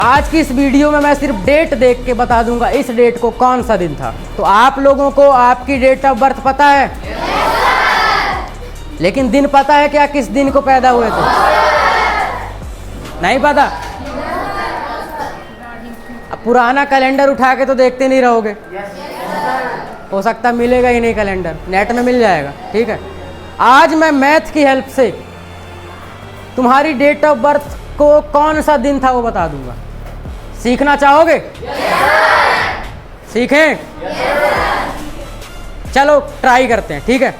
आज की इस वीडियो में मैं सिर्फ डेट देख के बता दूंगा इस डेट को कौन सा दिन था। तो आप लोगों को आपकी डेट ऑफ बर्थ पता है? लेकिन दिन पता है क्या, किस दिन को पैदा हुए थे? नहीं पता? अब पुराना कैलेंडर उठा के तो देखते नहीं रहोगे, हो सकता मिलेगा ही नहीं कैलेंडर, नेट में मिल जाएगा। ठीक है, आज मैं मैथ की हेल्प से तुम्हारी डेट ऑफ बर्थ को कौन सा दिन था वो बता दूंगा। सीखना चाहोगे? सीखें? चलो ट्राई करते हैं। ठीक है,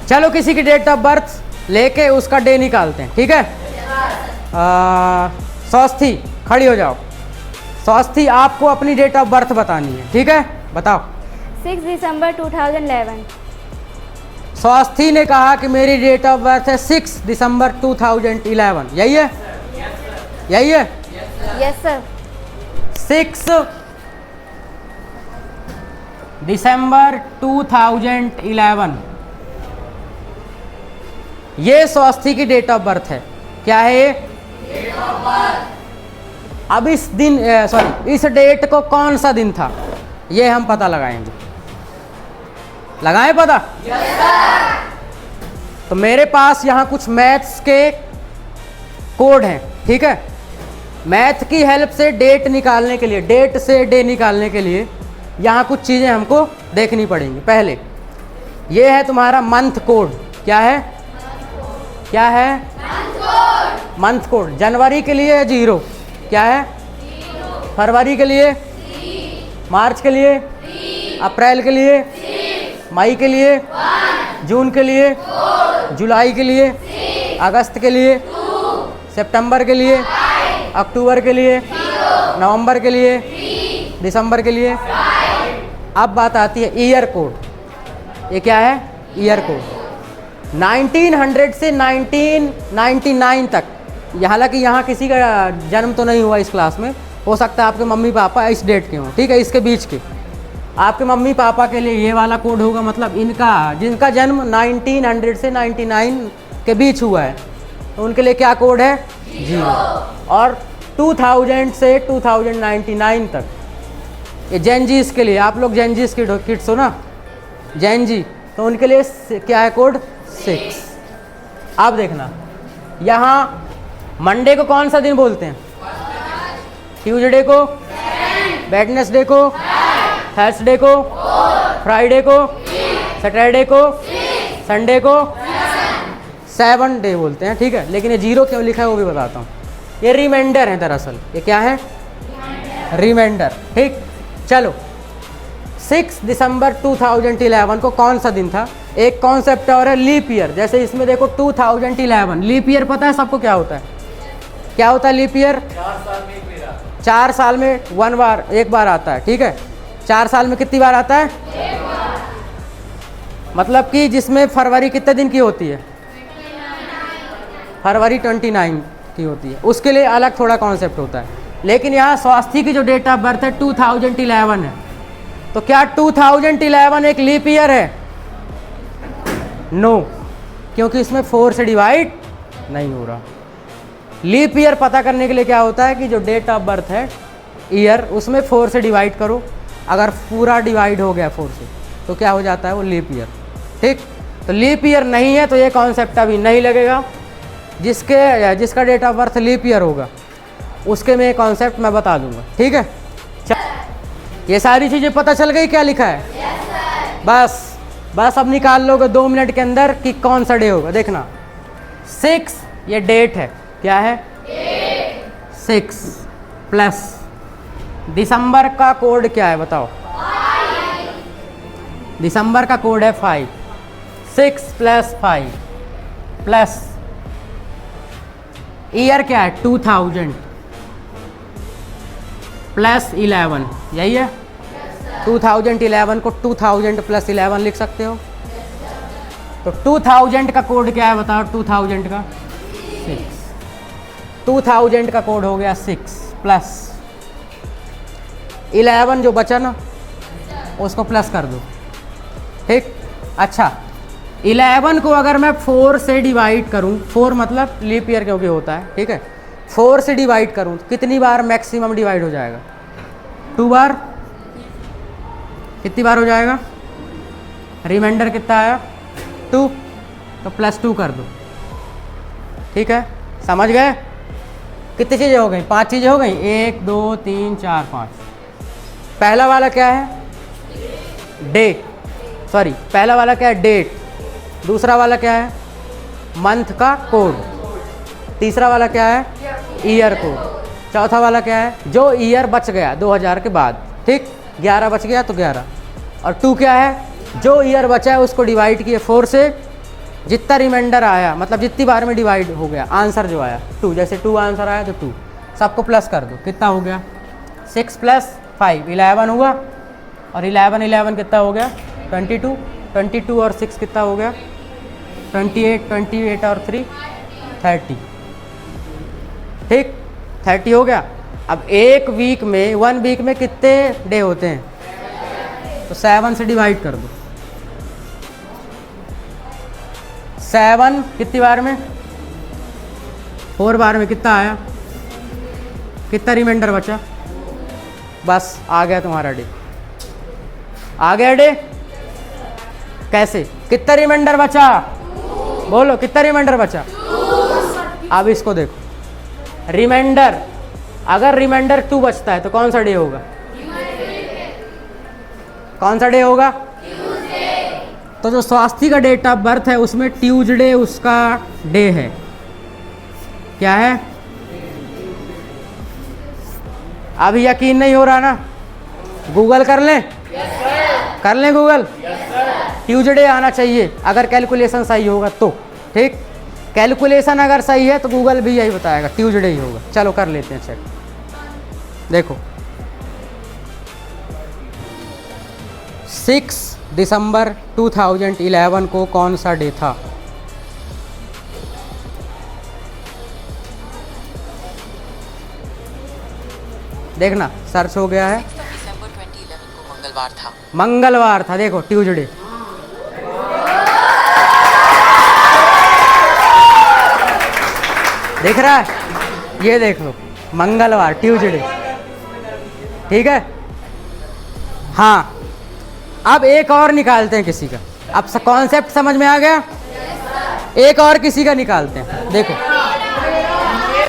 चलो किसी की डेट ऑफ बर्थ लेके उसका डे निकालते हैं। ठीक है, स्वस्थी खड़ी हो जाओ। स्वस्थी, आपको अपनी डेट ऑफ बर्थ बतानी है। ठीक है, बताओ। 6 दिसंबर 2011। स्वस्थी ने कहा कि मेरी डेट ऑफ बर्थ है 6 दिसंबर 2011। यही है? यही है? Yes sir. 6 दिसंबर 2011 ये स्वस्थी की डेट ऑफ बर्थ है। क्या है ये? Date of birth. अब इस दिन इस डेट को कौन सा दिन था ये हम पता लगाएंगे। लगाएं पता? तो मेरे पास यहाँ कुछ मैथ्स के कोड हैं। ठीक है, मैथ की हेल्प से डेट निकालने के लिए, डेट से डे निकालने के लिए यहाँ कुछ चीज़ें हमको देखनी पड़ेंगी। पहले ये है तुम्हारा मंथ कोड। क्या है? क्या है? Month code. जनवरी के लिए 0। क्या है? 0। फरवरी के लिए 3। मार्च के लिए 3। अप्रैल के लिए 6। मई के लिए 1। जून के लिए 4। जुलाई के लिए 6। अगस्त के लिए 2। सितंबर के लिए 5। अक्टूबर के लिए 0। नवंबर के लिए 3। दिसंबर के लिए 5। अब बात आती है ईयर कोड। ये क्या है? Year code. 1900 से 1999 तक, हालांकि यहाँ किसी का जन्म तो नहीं हुआ इस क्लास में, हो सकता है आपके मम्मी पापा इस डेट के हों। ठीक है, इसके बीच के आपके मम्मी पापा के लिए ये वाला कोड होगा, मतलब इनका जिनका जन्म 1900 से 99 के बीच हुआ है तो उनके लिए क्या कोड है? 0। और 2000 से 2099 तक ये जेनजीस के लिए, आप लोग जेनजीस की किड्स हो ना, जेनजी, तो उनके लिए क्या है कोड? 6। अब देखना, यहाँ मंडे को कौन सा दिन बोलते हैं? ट्यूसडे को, वेडनेसडे को, थर्सडे को, फ्राइडे को, सैटरडे को, संडे को 7 डे बोलते हैं। ठीक है, लेकिन ये 0 क्यों लिखा है वो भी बताता हूँ। ये रिमाइंडर है दरअसल। ये क्या है? रिमाइंडर। ठीक, चलो 6 दिसंबर 2011 को कौन सा दिन था? एक कॉन्सेप्ट और है लीप ईयर। जैसे इसमें देखो 2011, लीप ईयर पता है सबको क्या होता है? क्या होता है लीप ईयर? 4 साल में एक बार आता है। ठीक है, 4 साल में कितनी बार आता है? एक बार। मतलब कि जिसमें फरवरी कितने दिन की होती है? 29। फरवरी 29 की होती है, उसके लिए अलग थोड़ा कॉन्सेप्ट होता है। लेकिन यहाँ स्वास्थ्य की जो डेट ऑफ बर्थ है 2011 है, तो क्या 2011 एक लीप ईयर है? नो, क्योंकि इसमें 4 से डिवाइड नहीं हो रहा। लीप ईयर पता करने के लिए क्या होता है कि जो डेट ऑफ बर्थ है ईयर, उसमें 4 से डिवाइड करो। अगर पूरा डिवाइड हो गया 4 से तो क्या हो जाता है? वो लीप ईयर। ठीक, तो लीप ईयर नहीं है तो ये कॉन्सेप्ट अभी नहीं लगेगा। जिसका date of birth leap year होगा उसके में कॉन्सेप्ट मैं बता दूंगा। ठीक है, ये सारी चीज़ें पता चल गई क्या लिखा है? बस अब निकाल लोगे 2 मिनट के अंदर कि कौन सा डे होगा। देखना 6 ये डेट है। क्या है? 6 प्लस दिसंबर का कोड क्या है बताओ? 5। दिसंबर का कोड है 5। 6 प्लस 5 प्लस ईयर क्या है? 2000 प्लस 11। यही है? 2011 को 2000 प्लस 11 लिख सकते हो। तो 2000 का कोड क्या है बताओ? 2000 का 6। 2000 का कोड हो गया 6 प्लस 11 जो बचा ना उसको प्लस कर दो। ठीक, अच्छा 11 को अगर मैं 4 से डिवाइड करूं, 4 मतलब लीप ईयर क्योंकि होता है। ठीक है, 4 से डिवाइड करूँ तो कितनी बार मैक्सिमम डिवाइड हो जाएगा? 2 बार। कितनी बार हो जाएगा? रिमाइंडर कितना आया? 2, तो +2 कर दो। ठीक है, समझ गए? कितनी चीज़ें हो गई? 5 चीज़ें हो गई। 1 2 3 4 5। पहला वाला क्या है? डे, सॉरी, पहला वाला क्या है? डेट। दूसरा वाला क्या है? मंथ का कोड। तीसरा वाला क्या है? Year code. चौथा वाला क्या है? जो ईयर बच गया 2000 के बाद। ठीक, 11 बच गया तो 11। और 2 क्या है? जो ईयर बचा है उसको डिवाइड किए 4 से, जितना रिमाइंडर आया, मतलब जितनी बार में डिवाइड हो गया आंसर जो आया 2। जैसे 2 आंसर आया तो 2, सबको प्लस कर दो। कितना हो गया? 6 + 5 11 हुआ। और 11 कितना हो गया? 22। 22 और 6 कितना हो गया? 28। 28 और 3 30। ठीक, 30 हो गया। अब एक वीक में, 1 वीक में कितने डे होते हैं? तो 7 से डिवाइड कर दो। 7 कितनी बार में? 4 बार में। कितना आया? कितना रिमाइंडर बचा? बस आ गया तुम्हारा डे। आ गया डे। कैसे? कितना रिमाइंडर बचा? बोलो, कितना रिमाइंडर बचा? अब इसको देखो, रिमाइंडर, अगर रिमाइंडर 2 बचता है तो कौन सा डे होगा? कौन सा डे होगा? तो जो स्वास्थ्य का डेट ऑफ बर्थ है उसमें ट्यूसडे उसका डे है। क्या है? अभी यकीन नहीं हो रहा ना? गूगल कर लें? कर लें गूगल? ट्यूसडे आना चाहिए अगर कैलकुलेशन सही होगा तो। ठीक, कैलकुलेशन अगर सही है तो गूगल भी यही बताएगा, ट्यूसडे ही होगा। चलो कर लेते हैं चेक। देखो, 6 दिसंबर 2011 को कौन सा डे था? देखना, सर्च हो गया है। दिसंबर 2011 को मंगलवार था। मंगलवार था। देखो, ट्यूसडे। देख रहा है? ये देख लो, मंगलवार, ट्यूसडे। ठीक है। हाँ, अब एक और निकालते हैं किसी का। अब कॉन्सेप्ट समझ में आ गया? एक और किसी का निकालते हैं। देखो,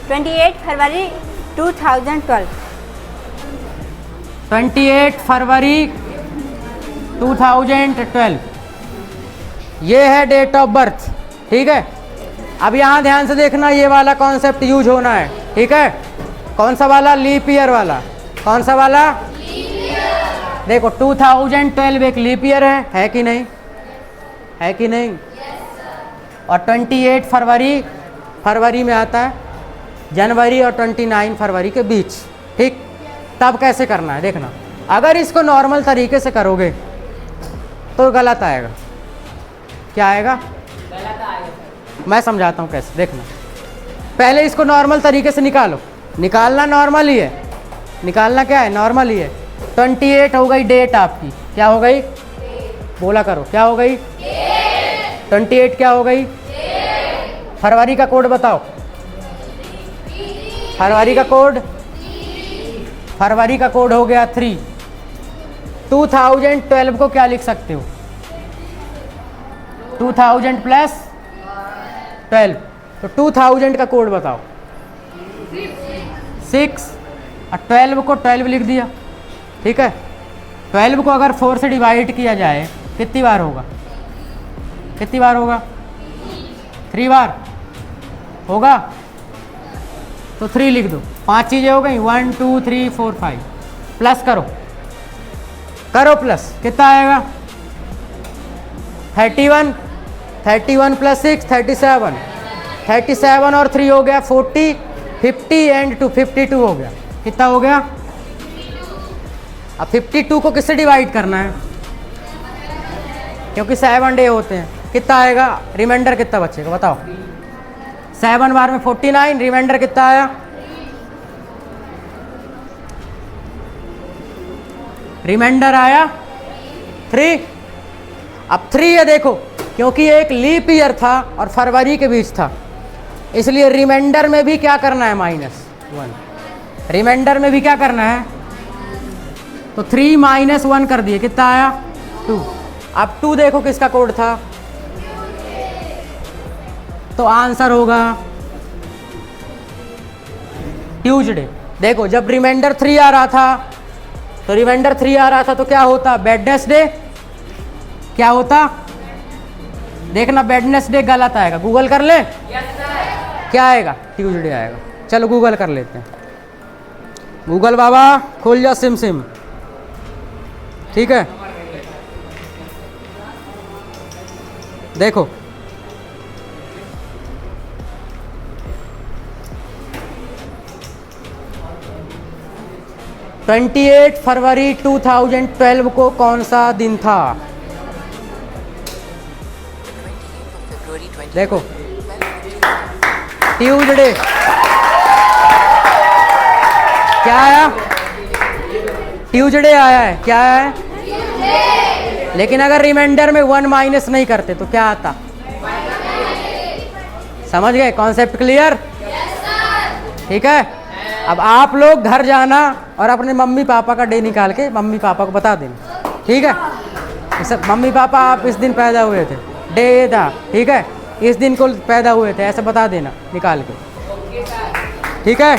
28 फरवरी 2012। 28 फरवरी 2012 ये है डेट ऑफ बर्थ। ठीक है। अब यहाँ ध्यान से देखना, ये वाला कॉन्सेप्ट यूज होना है। ठीक है। कौन सा वाला? लीप ईयर वाला। कौन सा वाला? देखो, 2012 एक लीप ईयर है कि नहीं? है कि नहीं? और 28 फरवरी में आता है, जनवरी और 29 फरवरी के बीच। ठीक, तब कैसे करना है देखना। अगर इसको नॉर्मल तरीके से करोगे तो गलत आएगा। क्या आएगा? गलत आएगा। मैं समझाता हूँ कैसे, देखना। पहले इसको नॉर्मल तरीके से निकालो। निकालना नॉर्मल ही है। निकालना क्या है? नॉर्मल ही है। 28 हो गई डेट आपकी। क्या हो गई? बोला करो, क्या हो गई? 28 क्या हो गई? फरवरी का कोड बताओ। फरवरी का कोड हो गया 3। 2012 को क्या लिख सकते हो? 2000 + 12, तो 2000 का कोड बताओ। 6 और 12 को 12 लिख दिया। ठीक है। 12 को अगर 4 से डिवाइड किया जाए कितनी बार होगा? कितनी बार होगा? 3 बार होगा। तो 3 लिख दो। 5 चीज़ें हो गई। 1 2 3 4 5। प्लस करो, करो प्लस। कितना आएगा? 31। 31 + 6 37। 37 और 3 हो गया 40। 50 एंड 2 52 हो गया। कितना हो गया? अब 52 को किससे डिवाइड करना है? क्योंकि 7 डे होते हैं। कितना आएगा? रिमाइंडर कितना बचेगा बताओ? 7 बार में 49। रिमाइंडर कितना आया? रिमाइंडर आया 3। अब 3 है देखो, क्योंकि एक लीप ईयर था और फरवरी के बीच था, इसलिए रिमाइंडर में भी क्या करना है, -1। रिमाइंडर में भी क्या करना है, तो 3 - 1 कर दिए, कितना आया 2। अब 2 देखो किसका कोड था, तो आंसर होगा ट्यूसडे। देखो जब रिमाइंडर 3 आ रहा था, तो रिमाइंडर 3 आ रहा था तो क्या होता, वेडनेसडे क्या होता, देखना वेडनेसडे गलत आएगा, गूगल कर ले। क्या आएगा, ट्यूसडे आएगा। चलो गूगल कर लेते हैं, गूगल बाबा खोल जा सिम। ठीक है, देखो (28 फरवरी 2012 को कौन सा दिन था? 28 फरवरी 2012 देखो ट्यूसडे क्या आया, ट्यूसडे आया है, क्या आया है। लेकिन अगर रिमाइंडर में 1 माइनस नहीं करते तो क्या आता, समझ गए, कॉन्सेप्ट क्लियर। ठीक है, अब आप लोग घर जाना और अपने मम्मी पापा का डे निकाल के मम्मी पापा को बता देना। ठीक है, मम्मी पापा आप इस दिन पैदा हुए थे, डे ये था, ठीक है, इस दिन को पैदा हुए थे, ऐसा बता देना निकाल के। ठीक है।